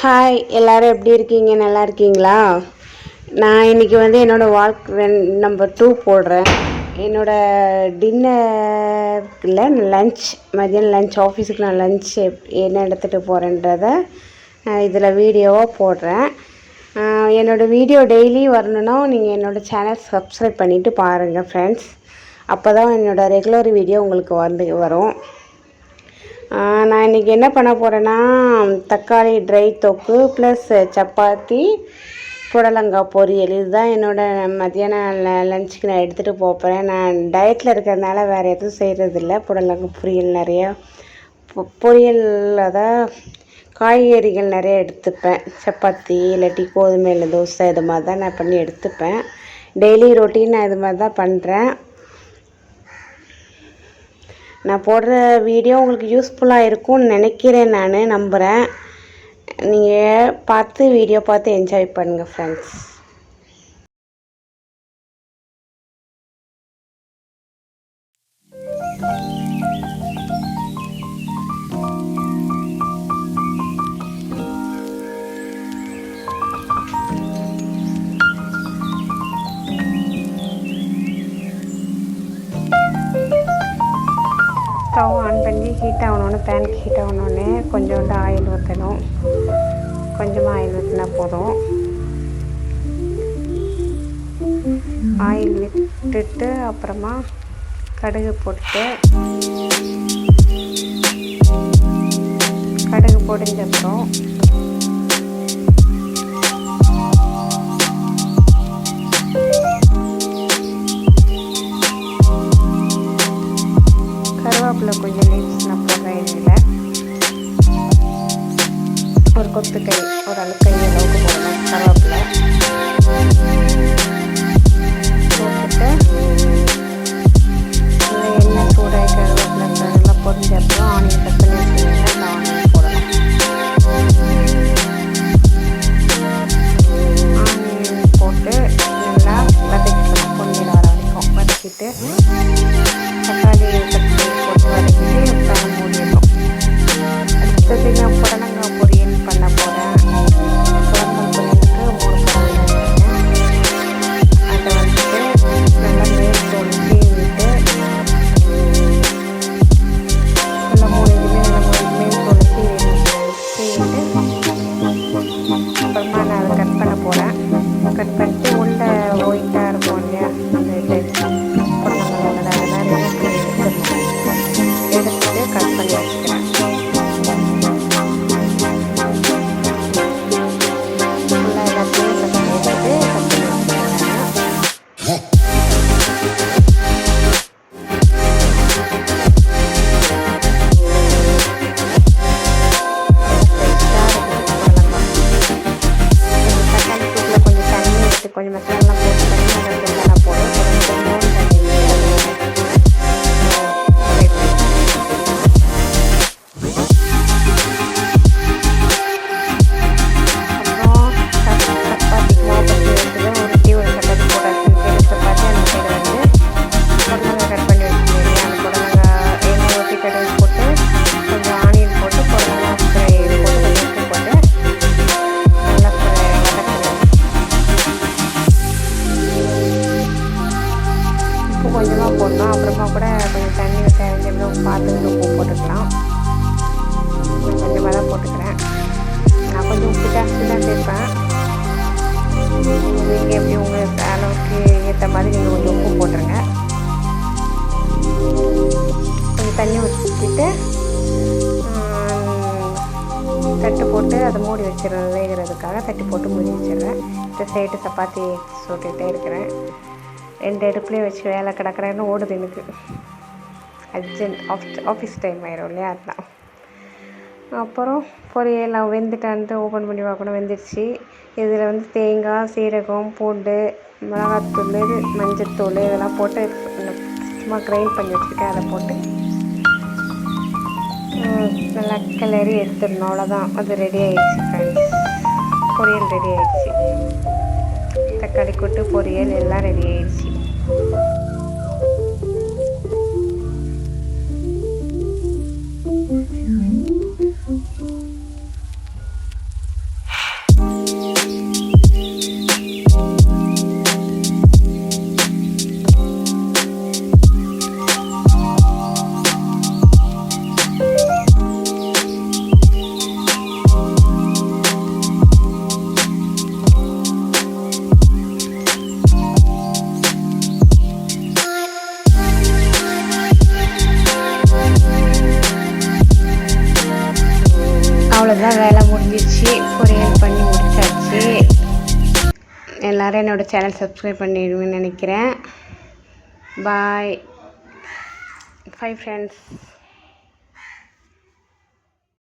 Hi எல்லாரும் எப்படி இருக்கீங்க? நல்லா இருக்கீங்களா? நான் இன்றைக்கி வந்து என்னோடய வால்க் நம்பர் 2 போடுறேன். என்னோடய டின்னரில் லன்ச், மதியம் லன்ச், ஆஃபீஸுக்கு நான் லன்ச் என்ன எடுத்துகிட்டு போகிறேன்றத இதில் வீடியோவாக போடுறேன். என்னோடய வீடியோ டெய்லி வரணுன்னா நீங்கள் என்னோடய சேனல் சப்ஸ்கிரைப் பண்ணிவிட்டு பாருங்கள் ஃப்ரெண்ட்ஸ். அப்போ தான் என்னோடய ரெகுலர் வீடியோ உங்களுக்கு வரும். நான் இன்றைக்கி என்ன பண்ண போகிறேன்னா, தக்காளி ட்ரை தொக்கு ப்ளஸ் சப்பாத்தி, புடலங்காய் பொரியல். இதுதான் என்னோடய மத்தியானம் லஞ்சுக்கு நான் எடுத்துகிட்டு போகிறேன். நான் டயட்டில் இருக்கிறதுனால வேறு எதுவும் செய்கிறதில்ல. புடலங்காய் பொரியல் நிறையா பொரியலில் தான் காய்கறிகள் நிறைய எடுத்துப்பேன். சப்பாத்தி இல்லாட்டி கோதுமையில் தோசை இது மாதிரி தான் நான் பண்ணி எடுத்துப்பேன். டெய்லி ரொட்டீன் நான் இது மாதிரி தான் பண்ணுறேன். நான் போடுற வீடியோ உங்களுக்கு யூஸ்ஃபுல்லாக இருக்கும்னு நினைக்கிறேன், நான் நம்புகிறேன். நீங்கள் வீடியோ பார்த்து என்ஜாய் பண்ணுங்கள் ஃப்ரெண்ட்ஸ். ஸ்டவ் ஆன் பண்ணி ஹீட் ஆகணுன்னு, பேனுக்கு ஹீட் ஆகணுன்னு கொஞ்சோண்டு ஆயில் ஊற்றணும். கொஞ்சமாக ஆயில் ஊற்றினா போதும். ஆயில் விட்டுட்டு அப்புறமா கடுகு போட்டு, கடுகு பொடிஞ்சப்புறம் கருவேப்பிலை கொஞ்சம் லீவ்ஸ் நான் போடுறேன். இதில் ஒரு கொத்து கை, ஒரு கை அளவுக்கு போடணும் கருவேப்பிலை போட்டுட்டு எண்ணெய் சூடாகி கருவேப்பிலை எல்லாம் பொரிஞ்சப்பறம் ஆனியன் கட் பண்ணி வச்சுருந்தேன். அந்த ஆனியன் போடணும். ஆனியன் போட்டு நல்லா வதக்கிக்கணும். பொன்னிற வர வரைக்கும் வதக்கிட்டு தக்காளி போட்டு வதக்கிட்டு பேன் மூடிடணும். அடுத்தது நான் புடலங்காய் பொரியல் பண்ண போகிறேன். புடலங்காய் பொரியலுக்கு 3 புடலங்காய் எடுத்துருக்கேன். அதை வந்துட்டு நல்லா மேல் தோல் சீவிட்டு, நல்லா 3 இதுவுமே நல்லா மேல் தோல் சீவிட்டு அப்புறமா நான் அதை கட் பண்ண போகிறேன். கட் பண்ணிட்டு உள்ள ஒயிட்டாக இருக்கும் இல்லையா, அந்த இது புடலங்காய் அதெல்லாம் எடுத்துட்டு கட் பண்ணி வச்சுக்கிறேன். ஃபுல்லாக எல்லாத்தையும் கட் பண்ணி வச்சுட்டு கட் பண்ணி வச்சுக்கிறேன். தக்காளி சூப்பில் கொஞ்சம் தண்ணி எடுத்து கொஞ்சம் மசாலாலாம் போட்டு தண்ணி நல்லா போடும். கொஞ்சமாக போடணும். அப்புறமா கூட கொஞ்சம் தண்ணி தேவையான பார்த்துட்டு உப்பு போட்டுக்கலாம். கொஞ்சமாக தான் போட்டுக்கிறேன். நான் கொஞ்சம் உப்பு ஜாஸ்தி தான் சேர்ப்பேன். நீங்கள் எப்படி உங்கள் அளவுக்கு ஏற்ற மாதிரி நீங்கள் கொஞ்சம் உப்பு போட்டுருங்க. கொஞ்சம் தண்ணி ஊற்றிட்டு தட்டு போட்டு அதை மூடி வச்சிடுறேன். வேகிறதுக்காக தட்டி போட்டு மூடி வச்சிடுறேன். இந்த சைடு சப்பாத்தி சுட்டுகிட்டே இருக்கிறேன். 2 அடுப்புலேயும் வச்சு வேலை கிடக்கிறேன்னு ஓடுது எனக்கு. அர்ஜென்ட் ஆஃபீஸ் டைம் ஆயிரும் இல்லையா, அதுதான். அப்புறம் பொரியல் வெந்துட்டான்ட்டு ஓப்பன் பண்ணி பார்க்கணும். வெந்துடுச்சு. இதில் வந்து தேங்காய், சீரகம், பூண்டு, மிளகாத்தூள், மஞ்சத்தூள் இதெல்லாம் போட்டு சும்மா கிரைண்ட் பண்ணி வச்சுருக்கேன். அதை போட்டு நல்லா கிளறி எடுத்துடணும். அவ்வளோதான், அது ரெடி ஆகிடுச்சு ஃப்ரெண்ட்ஸ். பொரியல் ரெடி ஆகிடுச்சு. தக்காளி கொட்டு பொரியல் எல்லாம் ரெடி ஆகிடுச்சு. அவ்வளோதான், வேலை முடிஞ்சிச்சு. பொரியல் பண்ணி முடிச்சாச்சு. எல்லோரும் என்னோடய சேனல் சப்ஸ்கிரைப் பண்ணிடுவேன்னு நினைக்கிறேன். பாய். 5 friends.